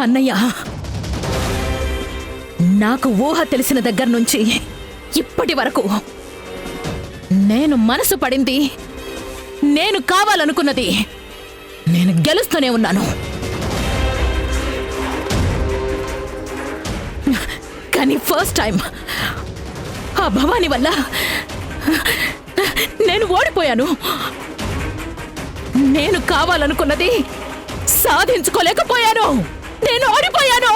అన్నయ్య, నాకు ఊహ తెలిసిన దగ్గర నుంచి ఇప్పటి వరకు నేను మనసు పడింది, నేను కావాలనుకున్నది నేను గెలుస్తూనే ఉన్నాను. కానీ ఫస్ట్ టైం ఆ భవాని వల్ల నేను ఓడిపోయాను. నేను కావాలనుకున్నది సాధించుకోలేకపోయాను. నేను ఓడిపోయాను.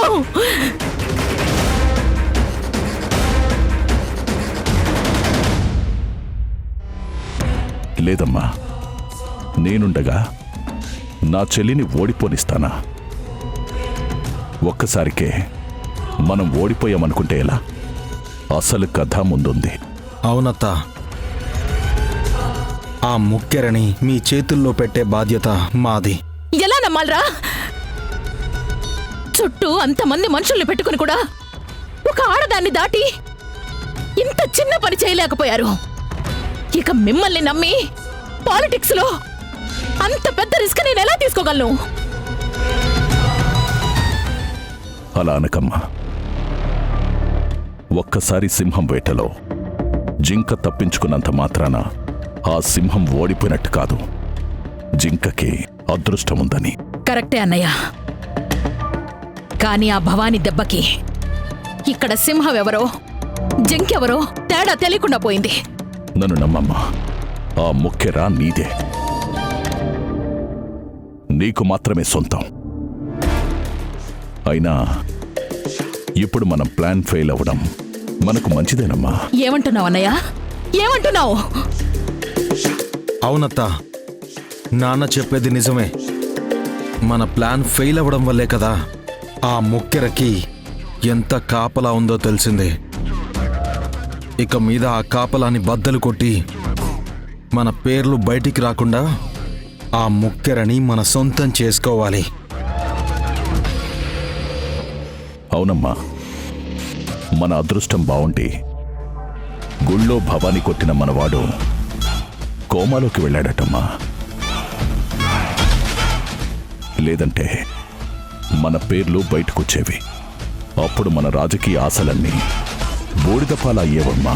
లేదమ్మా, నేనుండగా నా చెల్లిని ఓడిపోనిస్తానా? ఒక్కసారికే మనం ఓడిపోయామనుకుంటే ఎలా? అసలు కథ ముందుంది. అవునత్త, ఆ ముక్కెరని మీ చేతుల్లో పెట్టే బాధ్యత మాది. ఎలా నమ్మాలరా? చుట్టూ అంతమంది మనుషుల్ని పెట్టుకుని కూడా ఒక ఆడదాన్ని దాటి ఇంత చిన్న పని చేయలేకపోయారు. ఇక మిమ్మల్ని నమ్మి పాలిటిక్స్ లో అంత పెద్ద రిస్క్ నేను ఎలా తీసుకోగలను? అలా అనకమ్మా. ఒక్కసారి సింహం వేటలో జింక తప్పించుకున్నంత మాత్రాన ఆ సింహం ఓడిపోయినట్టు కాదు. జింకకి అదృష్టముందని. కరెక్టే అన్నయ్య. కానీ ఆ భవాని దెబ్బకి ఇక్కడ సింహం ఎవరో జింకెవరో తేడా తెలియకుండా పోయింది. నన్ను నమ్మమ్మా, ఆ ముఖ్యరా నీదే, నీకు మాత్రమే సొంతం. అయినా ఇప్పుడు మనం ప్లాన్ ఫెయిల్ అవ్వడం మనకు మంచిదేనమ్మా. ఏమంటున్నావు అన్నయ్య? ఏమంటున్నావు? అవునత్త, నాన్న చెప్పేది నిజమే. మన ప్లాన్ ఫెయిల్ అవ్వడం వల్లే కదా ఆ ముక్కెరకి ఎంత కాపలా ఉందో తెలిసింది. ఇక మీద ఆ కాపలాని బద్దలు కొట్టి మన పేర్లు బయటికి రాకుండా ఆ ముక్కెరని మన సొంతం చేసుకోవాలి. అవునమ్మా, మన అదృష్టం బావుండి గుళ్ళో భవాని కొట్టిన మనవాడు కోమాలోకి వెళ్ళాడటమ్మా. లేదంటే మన పేర్లు బయటకొచ్చేవి. అప్పుడు మన రాజకీయ ఆశలన్నీ బూడిదపాలయ్యేవమ్మా.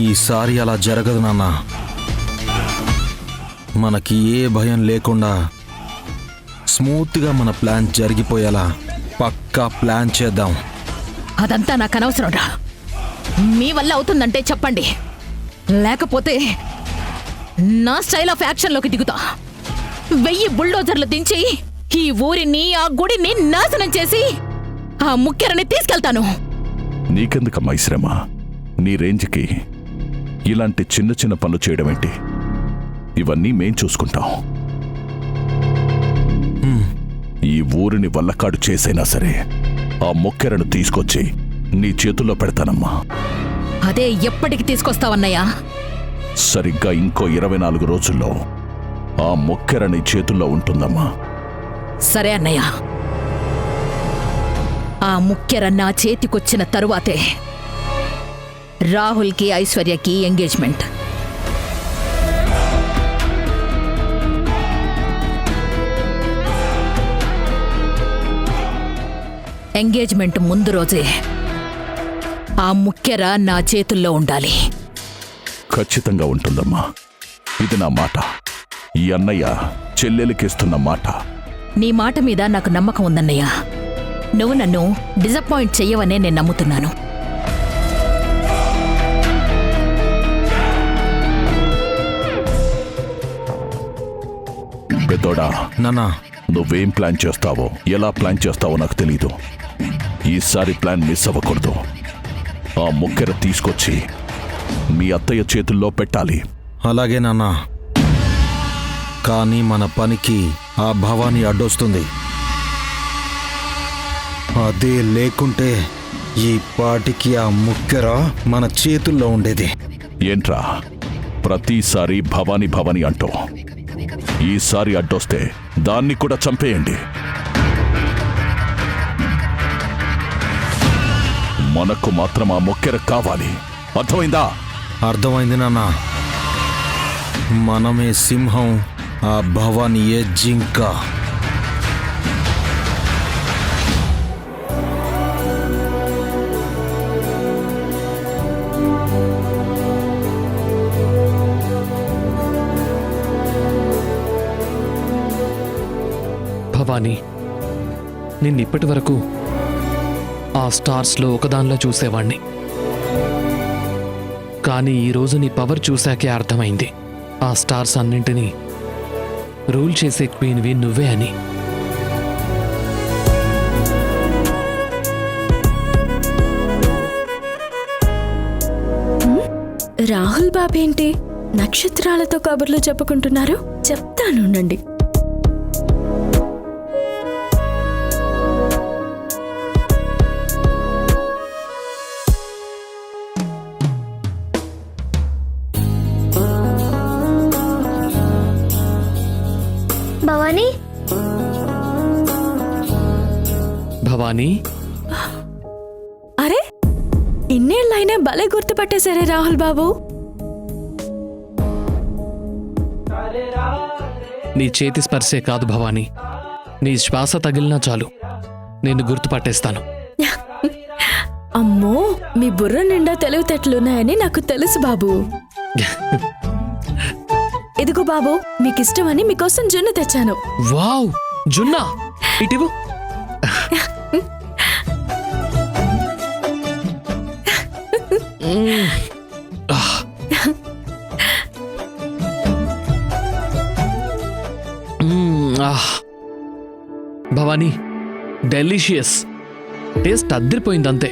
ఈసారి అలా జరగదు నాన్న. మనకి ఏ భయం లేకుండా స్మూత్గా మన ప్లాన్ జరిగిపోయేలా పక్కా ప్లాన్ చేద్దాం. అదంతా నాకు అనవసరం రా. మీ వల్ల అవుతుందంటే చెప్పండి, లేకపోతే నా స్టైల్ ఆఫ్ యాక్షన్లోకి దిగుతా. 1000 బుల్డోజర్లు దించి ఈ ఊరిని, ఆ గుడిని నాశనం చేసి ఆ ముఖ్యరని తీసుకెళ్తాను. నీకెందుకమ్మా ఈ శ్రమ? నీ రేంజ్కి ఇలాంటి చిన్న చిన్న పనులు చేయడం ఏంటి? ఇవన్నీ మేం చూసుకుంటాం. ఈ ఊరిని వల్లకాడు చేసైనా సరే ఆ మొక్కెరను తీసుకొచ్చి నీ చేతుల్లో పెడతానమ్మా. అదే ఎప్పటికి తీసుకొస్తావన్నయ్యా? సరిగ్గా ఇంకో 24 రోజుల్లో ఆ మొక్కెర నీ చేతుల్లో ఉంటుందమ్మా. సరే అన్నయ్య. ఆ ముఖ్యర నా చేతికొచ్చిన తరువాతే రాహుల్కి ఐశ్వర్యకి ఎంగేజ్మెంట్. ఎంగేజ్మెంట్ ముందు రోజే ఆ ముఖ్యర నా చేతుల్లో ఉండాలి. ఖచ్చితంగా ఉంటుందమ్మా. ఇది నా మాట. ఈ అన్నయ్య చెల్లెలికిస్తున్న మాట. నీ మాట మీద నాకు నమ్మకం ఉందన్నయ్య. నువ్వు నన్ను డిసప్పాయింట్ చెయ్యవనే నేను నమ్ముతున్నాను. పెద్దోడా, నాన్నా, నువ్వేం ప్లాన్ చేస్తావో, ఎలా ప్లాన్ చేస్తావో నాకు తెలీదు. ఈసారి ప్లాన్ మిస్ అవ్వకూడదు. ఆ ముక్కెర తీసుకొచ్చి మీ అత్తయ్య చేతుల్లో పెట్టాలి. అలాగే నాన్నా. కానీ మన పనికి ఆ భవాని అడ్డొస్తుంది. అదే లేకుంటే ఈ పాటికి ఆ ముక్కెర మన చేతుల్లో ఉండేది. ఏంట్రా ప్రతిసారి భవాని భవాని అంటూ? ఈసారి అడ్డొస్తే దాన్ని కూడా చంపేయండి. మనకు మాత్రం ఆ మొక్కెర కావాలి. అర్థమైందా? అర్థమైంది నాన్న. మనమే సింహం, ఆ భవానియే జింక. భవానీ, నిన్నిప్పటి వరకు ఆ స్టార్స్లో ఒకదానిలో చూసేవాణ్ణి. కానీ ఈరోజు నీ పవర్ చూశాకే అర్థమైంది, ఆ స్టార్స్ అన్నింటినీ రూల్ చేసే క్వీన్వి నువ్వే అని. రాహుల్ బాబేంటి నక్షత్రాలతో కబుర్లు చెప్పుకుంటున్నారు? చెప్తానుండండి. భవానీ, భవానీ, అరే ఇన్నేళ్ళైనా భలే గుర్తుపట్టేశారే రాహుల్ బాబు. నీ చేతి స్పర్శే కాదు భవానీ, నీ శ్వాస తగిలినా చాలు నేను గుర్తుపట్టేస్తాను. అమ్మో, మీ బుర్ర నిండా తెలివితేటలున్నాయని నాకు తెలుసు బాబు. ఇదిగో బాబు, మీకిష్టమని మీకోసం జున్ను తెచ్చాను. వావ్, జున్నా ఇటివు. భవానీ, డెలిషియస్, టేస్ట్ అద్దరిపోయిందంతే.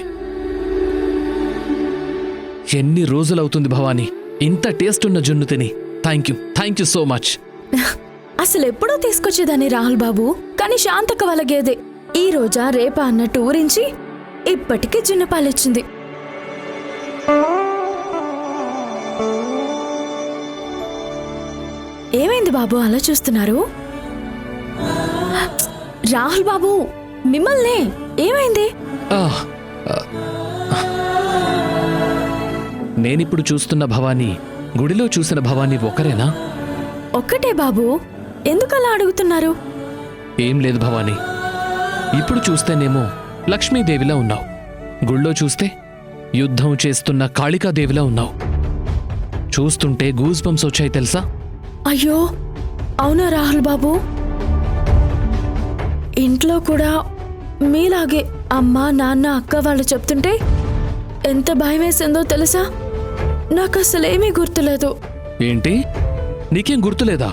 ఎన్ని రోజులవుతుంది భవానీ ఇంత టేస్ట్ ఉన్న జున్ను తిని. Thank you so much. అసలు ఎప్పుడో తీసుకొచ్చేదాన్ని రాహుల్ బాబు, కానీ శాంతక వాళ్ళ గేదె ఈ రోజా రేపా అన్నట్టు ఊరించి ఇప్పటికీ జున్నపాలిచ్చింది. ఏమైంది బాబు అలా చూస్తున్నారు? రాహుల్ బాబు, మిమ్మల్నే. ఏమైంది? నేనిప్పుడు చూస్తున్న భవానీ, గుడిలో చూసిన భవానీ ఒకరేనా? ఒక్కటే బాబు, ఎందుకలా అడుగుతున్నారు? ఏం లేదు భవానీ, ఇప్పుడు చూస్తేనేమో లక్ష్మీదేవిలా ఉన్నావు, గుళ్ళో చూస్తే యుద్ధం చేస్తున్న కాళికాదేవిలా ఉన్నావు. చూస్తుంటే గూస్ బంప్స్ వచ్చాయి తెలుసా? అయ్యో అవునా రాహుల్ బాబు, ఇంట్లో కూడా మీలాగే అమ్మ నాన్న అక్క వాళ్ళు చెప్తుంటే ఎంత భయం వేసిందో తెలుసా? నాకు అసలేమీ గుర్తులేదు. ఏంటి, నీకేం గుర్తులేదా?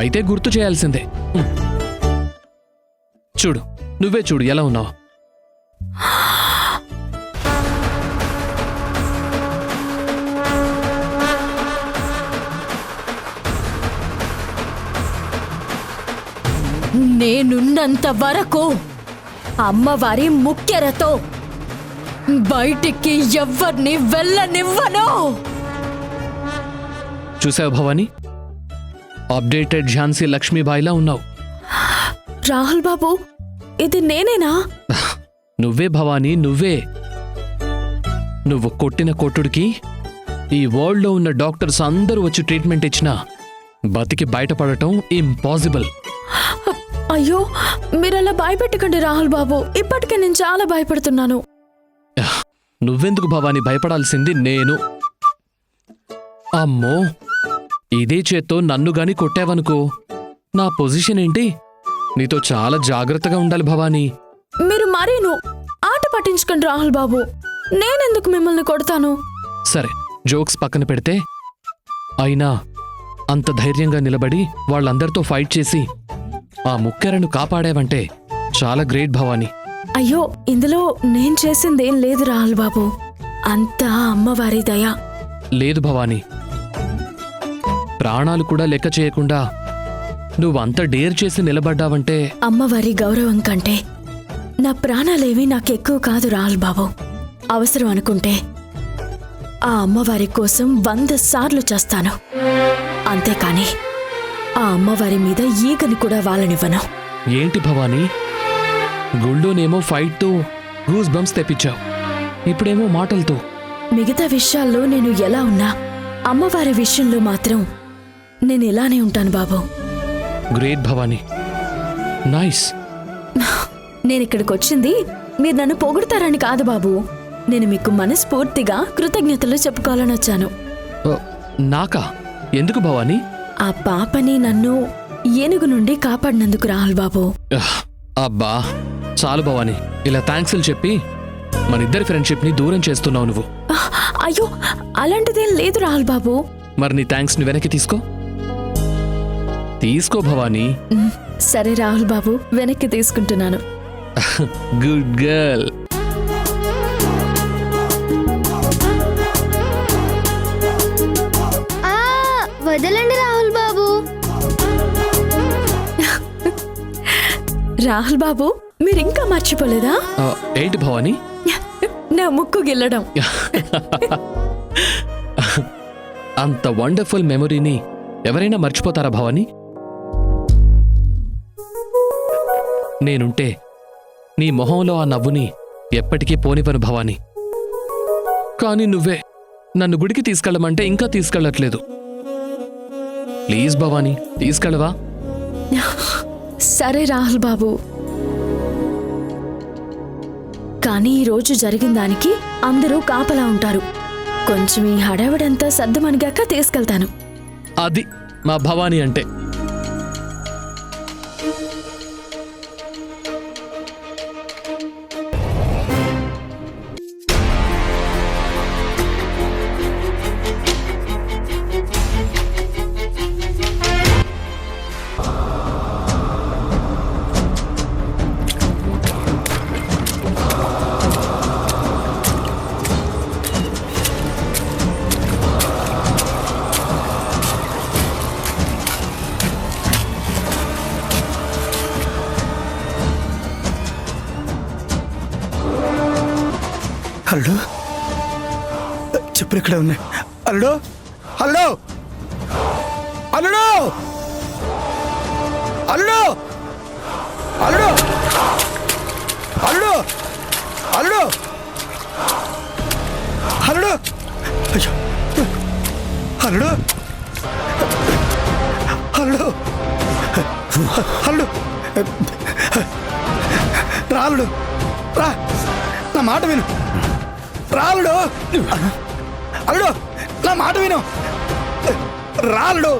అయితే గుర్తు చేయాల్సిందే. చూడు, నువ్వే చూడు ఎలా ఉన్నావు. నేనున్నంత వరకు అమ్మవారి ముక్కెరతో బయటికి ఎవ్వర్ని వెళ్ళనివ్వను. చూసావు భవానీ, అప్డేటెడ్ ఝాన్సీ లక్ష్మీబాయిలా ఉన్నావు. రాహుల్ బాబు, ఇది నేనేనా? నువ్వే భవానీ, నువ్వే. నువ్వు కొట్టిన కొట్టుడికి ఈ వరల్డ్లో ఉన్న డాక్టర్స్ అందరూ వచ్చి ట్రీట్మెంట్ ఇచ్చినా బతికి బయటపడటం ఇంపాసిబుల్. అయ్యో మీరలా భయపెట్టకండి రాహుల్ బాబు, ఇప్పటికే నేను చాలా భయపడుతున్నాను. నువ్వెందుకు భవానీ భయపడాల్సింది నేను. అమ్మో, ఇదే చేత్తో నన్ను గాని కొట్టావనుకో నా పొజిషన్ ఏంటి? నీతో చాలా జాగ్రత్తగా ఉండాలి భవానీ. మీరు మరీను ఆట పట్టించుకోండి రాహుల్ బాబు, నేనెందుకు మిమ్మల్ని కొడతాను? సరే, జోక్స్ పక్కన పెడితే, అయినా అంత ధైర్యంగా నిలబడి వాళ్ళందరితో ఫైట్ చేసి ఆ ముక్కెరను కాపాడావంటే చాలా గ్రేట్ భవానీ. అయ్యో, ఇందులో నేను చేసిందేం లేదు రాహుల్ బాబు, అంతా అమ్మవారి దయ. లేదు భవానీ, ప్రాణాలు కూడా లెక్క చేయకుండా నువ్వంత డేర్ చేసి నిలబడ్డావంటే అమ్మవారి గౌరవం కంటే నా ప్రాణాలేవి నాకెక్కువ కాదు రాహుల్ బాబు. అవసరం అనుకుంటే ఆ అమ్మవారి కోసం 100 సార్లు చేస్తాను, అంతేకాని ఆ అమ్మవారి మీద ఈగని కూడా వాలనివ్వను. ఏంటి భవానీ, గుళ్ళోనేమో ఫైట్తో గూస్ బంప్స్ తెప్పించావు, ఇప్పుడేమో మాటలతో. మిగతా విషయాల్లో నేను ఎలా ఉన్నా అమ్మవారి విషయంలో మాత్రం నేను ఇలానే ఉంటాను బాబు. Great Bhavani, nice. నేనిక్కడికొచ్చింది మీరు నన్ను పొగుడతారని కాదు బాబు, నేను మీకు మనస్ఫూర్తిగా కృతజ్ఞతలు చెప్పుకోవాలని వచ్చాను. నాకా? ఎందుకు భవానీ? ఆ పాపని నన్ను ఏనుగు నుండి కాపాడినందుకు రాహుల్ బాబు. అబ్బా చాలు భవానీ, ఇలా థ్యాంక్స్లు చెప్పి మన ఇద్దరి ఫ్రెండ్షిప్ని దూరం చేస్తున్నావు నువ్వు. అయ్యో, అలాంటిదేం లేదు రాహుల్ బాబు. మరి నీ థ్యాంక్స్ని వెనక్కి తీసుకో భవానీ. సరే రాహుల్ బాబు, వెనక్కి తీసుకుంటున్నాను. Good girl. వదలండి రాహుల్ బాబు. రాహుల్ బాబు, మీరింకా మర్చిపోలేదా ఏంటి భవానీ? నా ముక్కు గిల్లడం? అంత వండర్ఫుల్ మెమొరీని ఎవరైనా మర్చిపోతారా భవానీ? నేనుంటే నీ మొహంలో ఆ నవ్వుని ఎప్పటికీ పోనివ్వను భవానీ. కానీ నువ్వే నన్ను గుడికి తీసుకెళ్ళమంటే ఇంకా తీసుకెళ్ళట్లేదు. ప్లీజ్ భవానీ, తీసుకెళ్ళవా? సరే రాహుల్ బాబు, కానీ ఈరోజు జరిగిన దానికి అందరూ కాపలా ఉంటారు. కొంచెం ఈ హడావిడంతా సర్దుమణిగాక తీసుకెళ్తాను. అది మా భవానీ అంటే. అల్లుడు, చెప్పులు ఇక్కడే ఉన్నాయి. అల్లుడు, అల్లుడు, అల్లుడు, అల్లుడు, అల్లుడు, అల్లుడు, అల్లుడు, అల్లుడు, అయ్యో, అల్లుడు, అల్లుడు, అల్లుడు, రాలుడు, రా, నా మాట విను. రాలుడు, అల్లుడు, నా మాట విను. రాలుడు,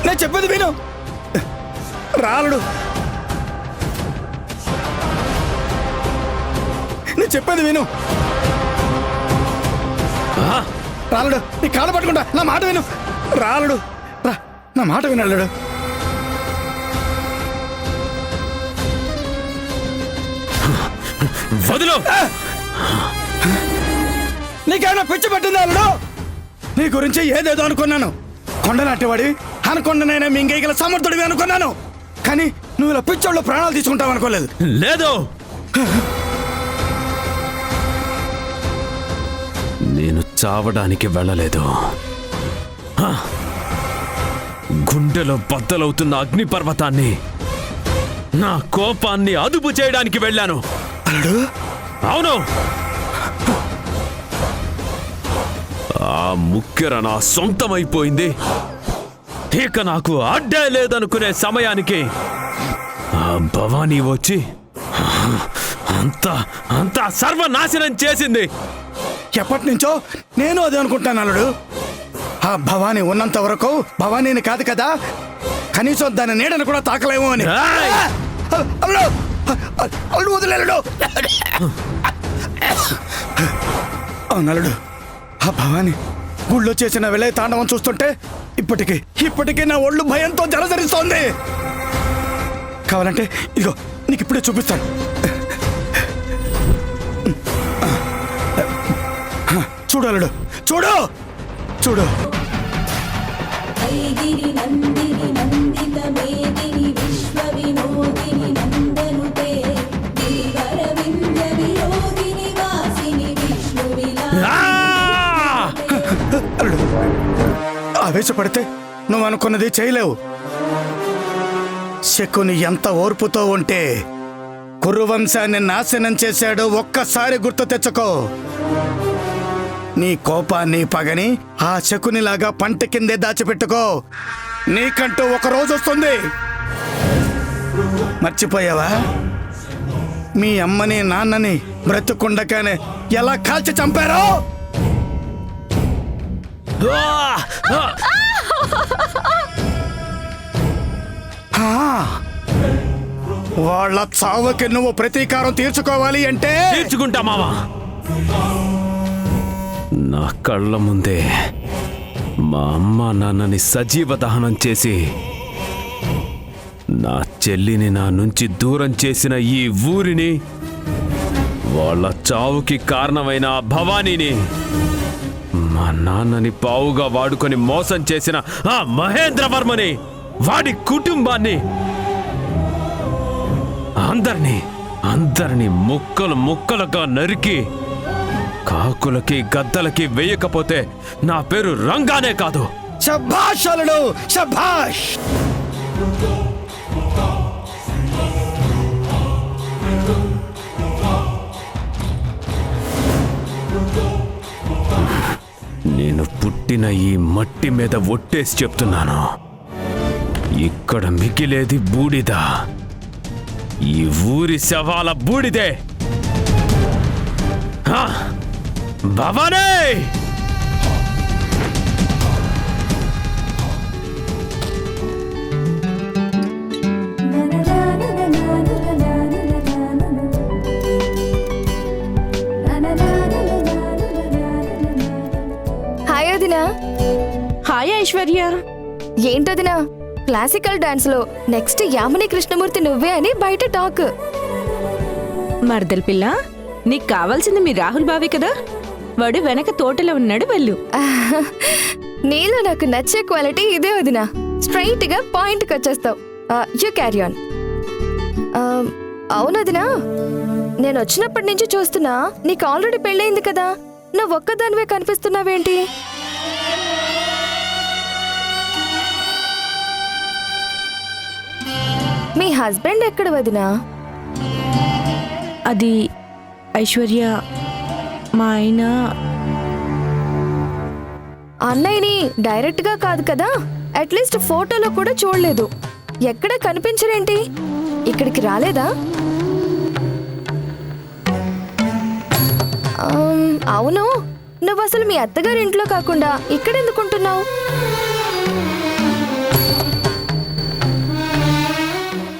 నేను చెప్పేది విను. రాలుడు, నేను చెప్పేది విను. రాలుడు, నీ కాళ్ళు పట్టుకుంటా, నా మాట విను. రాలుడు, రా, నా మాట విను. అల్లుడు, వదిలో. నీకేమైనా పిచ్చి పట్టిందా అల్లుడు? నీ గురించి ఏదేదో అనుకున్నాను. కొండలాంటివాడి అనుకున్నానైనా మింగేయగల సమర్థుడివి అనుకున్నాను. కానీ నువ్వు ఇలా పిచ్చోళ్ళు ప్రాణాలు తీసుకుంటావు అనుకోలేదు. లేదు, నేను చావడానికి వెళ్ళలేదు. గుండెలో బద్దలవుతున్న అగ్నిపర్వతాన్ని, నా కోపాన్ని అదుపు చేయడానికి వెళ్ళాను. అల్లుడు, అవును, ఆ ముక్కెర నా సొంతమైపోయింది. ఇక నాకు అడ్డే లేదనుకునే సమయానికి ఆ భవానీ వచ్చి అంతా సర్వనాశనం చేసింది. ఎప్పటి నుంచో నేను అదే అనుకుంటాను అల్లుడు. ఆ భవానీ ఉన్నంత వరకు భవానీని కాదు కదా, కనీసం దాని నీడను కూడా తాకలేము అని. ఏయ్! అల్లుడు, అల్లుడు వదిలేడు. అవునల్లుడు, ఆ భవానీ గుళ్ళో చేసిన విలయ తాండవం చూస్తుంటే ఇప్పటికీ నా ఒళ్ళు భయంతో జలధరిస్తోంది. కావాలంటే ఇదిగో నీకు ఇప్పుడే చూపిస్తాను. చూడు అల్లుడు, చూడు చూడు. అల్లుడు, ఆవేశపడితే నువ్వు అనుకున్నది చేయలేవు. శకుని ఎంత ఓర్పుతో ఉంటే కురువంశాన్ని నాశనం చేశాడో ఒక్కసారి గుర్తు తెచ్చుకో. నీ కోపాన్ని పగని ఆ శకునిలాగా పంట కిందే దాచిపెట్టుకో. నీకంటూ ఒక రోజు వస్తుంది. మర్చిపోయావా? మీ అమ్మని నాన్నని బ్రతుకుండగానే ఎలా కాల్చి చంపారో? హా. వాళ్ళ చావుకి నువ్వు ప్రతీకారం తీర్చుకోవాలి అంటే తీర్చుకుంటా మావా. నా కళ్ళ ముందే మా అమ్మ నాన్నని సజీవ దహనం చేసి నా చెల్లిని నా నుంచి దూరం చేసిన ఈ ఊరిని, వాళ్ళ చావుకి కారణమైన ఆ భవానీని, మా నాన్నని పావుగా వాడుకొని మోసం చేసిన ఆ మహేంద్రవర్మని, వాడి కుటుంబాన్ని, అందరినీ ముక్కలు ముక్కలుగా నరికి కాకులకి గద్దలకి వేయకపోతే నా పేరు రంగానే కాదు. శభాష్ అల్లుడు, శభాష్. నేను పుట్టిన ఈ మట్టి మీద ఒట్టేసి చెప్తున్నాను, ఇక్కడ మిగిలేది బూడిద. ఈ ఊరి శవాల బూడిదే. హా! భవానీ! హాయ్ వదినా. హాయ్ ఐశ్వర్య. ఏంటదినా, క్లాసికల్ డాన్స్ లో నెక్స్ట్ యామిని కృష్ణమూర్తి నువ్వే అని బయట టాక్. మర్దల్ పిల్ల, నీకు కావాల్సింది మీ రాహుల్ బావే కదా, వాడు వెనక తోటలో ఉన్నాడు, వెళ్ళు. నీలో నాకు నచ్చే క్వాలిటీ ఇదే వదినా. స్ట్రైట్ గా పాయింట్ కి వచ్చేస్తావు. You carry on. అవును వదినా, నేను వచ్చినప్పటి నుంచి చూస్తున్నా నీకు ఆల్రెడీ పెళ్ళయింది కదా, నువ్వు ఒక్కదానివే కనిపిస్తున్నావేంటి? మీ హస్బెండ్ ఎక్కడ వదినా? అది ఐశ్వర్య, మా ఆయన. అన్నయ్యని డైరెక్ట్ గా కాదు కదా, అట్లీస్ట్ ఫోటోలో కూడా చూడలేదు. ఎక్కడ కనిపించరేంటి? ఇక్కడికి రాలేదా? అవును, నువ్వు అసలు మీ అత్తగారి ఇంట్లో కాకుండా ఇక్కడ ఎందుకుంటున్నావు?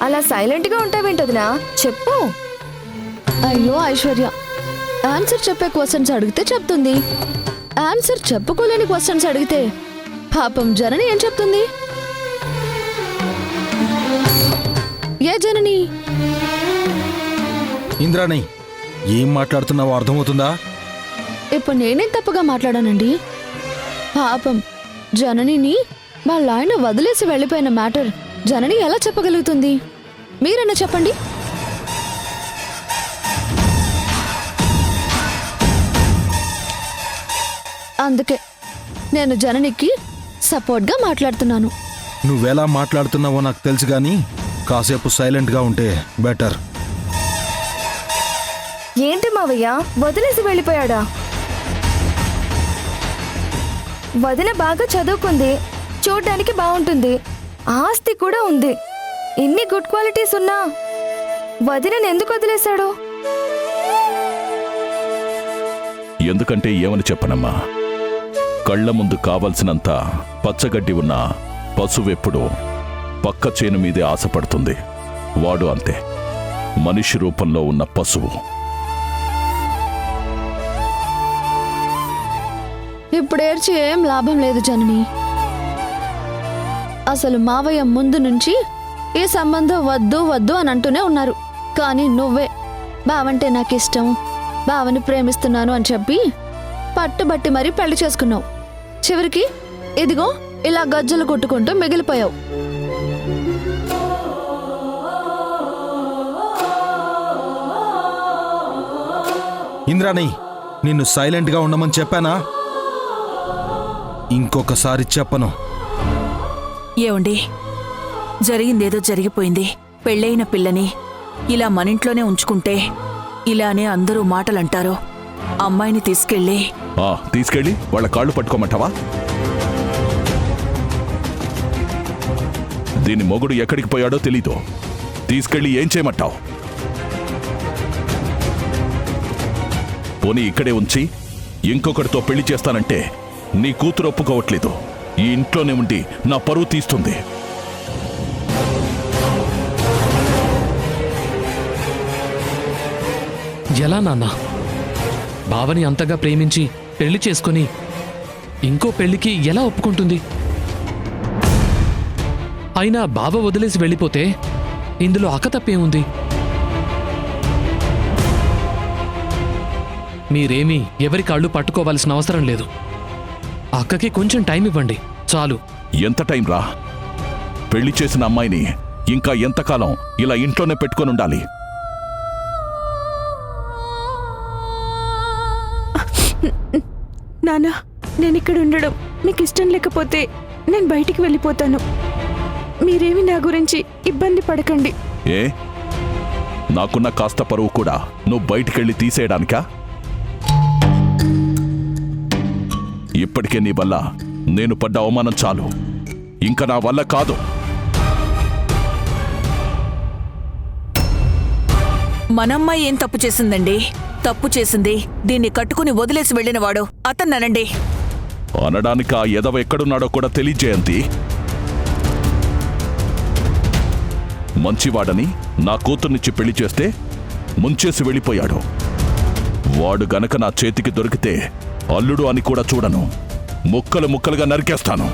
అలా సైలెంట్ గా ఉంటావేంటదినా, చెప్పు. అయ్యో ఐశ్వర్య, ఆన్సర్ చెప్పే క్వశ్చన్స్ అడిగితే చెప్తుంది, ఆన్సర్ చెప్పుకోలేని క్వశ్చన్స్ అడిగితే పాపం జనని ఏం చెప్తుంది? ఏ జనని? ఇంద్రాణి, ఏం మాట్లాడుతున్నావో అర్థమవుతుందా? ఇప్పుడు నేనేం తప్పుగా మాట్లాడానండి? పాపం జననిని వాళ్ళ ఆయన వదిలేసి వెళ్ళిపోయిన మ్యాటర్ జనని ఎలా చెప్పగలుగుతుంది? మీరన్నా చెప్పండి. అందుకే నేను జననికి సపోర్ట్గా మాట్లాడుతున్నాను. నువ్వెలా మాట్లాడుతున్నావో నాకు తెలుసు కానీ కాసేపు సైలెంట్గా ఉంటే బెటర్. ఏంటి మావయ్య, వదిలేసి వెళ్ళిపోయాడా? వదిన బాగా చదువుకుంది, చూడ్డానికి బాగుంటుంది, ఆస్తి కూడా ఉంది. ఇన్ని గుడ్ క్వాలిటీస్ ఉన్నా వదినని ఎందుకు వదిలేశాడు? ఎందుకంటే ఏమని చెప్పనమ్మా, కళ్ళ ముందు కావలసినంత పచ్చగడ్డి ఉన్న పశువెప్పుడు పక్క చేను మీదే ఆశపడుతుంది. వాడు అంతే, మనిషి రూపంలో ఉన్న పశువు. ఇప్పుడు ఏడ్చి ఏం లాభం లేదు జనని. అసలు మావయ్య ముందు నుంచి ఈ సంబంధం వద్దు వద్దు అని అంటూనే ఉన్నారు. కానీ నువ్వే బావంటే నాకు ఇష్టం, బావని ప్రేమిస్తున్నాను అని చెప్పి పట్టుబట్టి మరీ పెళ్లి చేసుకున్నావు. చివరికి ఇదిగో ఇలా గజ్జలు కొట్టుకుంటూ మిగిలిపోయావు. ఇంద్రాణి, నిన్ను సైలెంట్గా ఉండమని చెప్పానా? ఇంకొకసారి చెప్పను. ఏమండి, జరిగిందేదో జరిగిపోయింది. పెళ్ళైన పిల్లని ఇలా మనింట్లోనే ఉంచుకుంటే ఇలానే అందరూ మాటలంటారు. అమ్మాయిని తీసుకెళ్ళి వాళ్ళ కాళ్ళు పట్టుకోమంటావా? దీని మొగుడు ఎక్కడికి పోయాడో తెలీదు, తీసుకెళ్ళి ఏం చేయమంటావు? పోనీ ఇక్కడే ఉంచి ఇంకొకరితో పెళ్లి చేస్తానంటే నీ కూతురు ఒప్పుకోవట్లేదు. ఈ ఇంట్లోనే ఉండి నా పరువు తీస్తుంది. ఎలా నాన్న? బావని అంతగా ప్రేమించి పెళ్లి చేసుకుని ఇంకో పెళ్లికి ఎలా ఒప్పుకుంటుంది? అయినా బావ వదిలేసి వెళ్ళిపోతే ఇందులో అక్కతప్పేముంది? మీరేమీ ఎవరి కాళ్ళు పట్టుకోవాల్సిన అవసరం లేదు. అక్కకి కొంచెం టైం ఇవ్వండి చాలు. ఎంత టైం రా? పెళ్లి చేసిన అమ్మాయిని ఇంకా ఎంతకాలం ఇలా ఇంట్లోనే పెట్టుకొని ఉండాలి? నానా, నేను ఇక్కడ ఉండడం మీకు ఇష్టం లేకపోతే నేను బయటికి వెళ్ళిపోతాను. మీరేమి నా గురించి ఇబ్బంది పడకండి. ఏ, నాకున్న కాస్త పరువు కూడా నువ్వు బయటికెళ్ళి తీసేయడానికా? ఇప్పటికే నీ వల్ల నేను పడ్డ అవమానం చాలు. ఇంకా నా వల్ల కాదు. మనమ్మాయి ఏం తప్పు చేసిందండి? తప్పు చేసింది దీన్ని కట్టుకుని వదిలేసి వెళ్ళినవాడు అతన్ననండి. అనడానికి ఆ ఎదవ ఎక్కడున్నాడో కూడా తెలియజేయంతి. మంచివాడని నా కూతుర్నిచ్చి పెళ్లి చేస్తే ముంచేసి వెళ్ళిపోయాడు. వాడు గనక నా చేతికి దొరికితే అల్లుడు అని కూడా చూడను, ముక్కలు ముక్కలుగా నరికేస్తాను.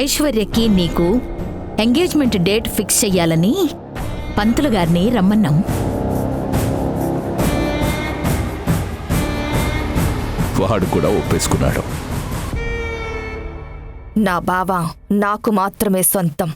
ఐశ్వర్యకి నీకు ఎంగేజ్మెంట్ డేట్ ఫిక్స్ చెయ్యాలని పంతులు గారిని రమ్మన్నాం. వాడు కూడా ఒప్పేసుకున్నాడు. నా బావ నాకు మాత్రమే సొంతం.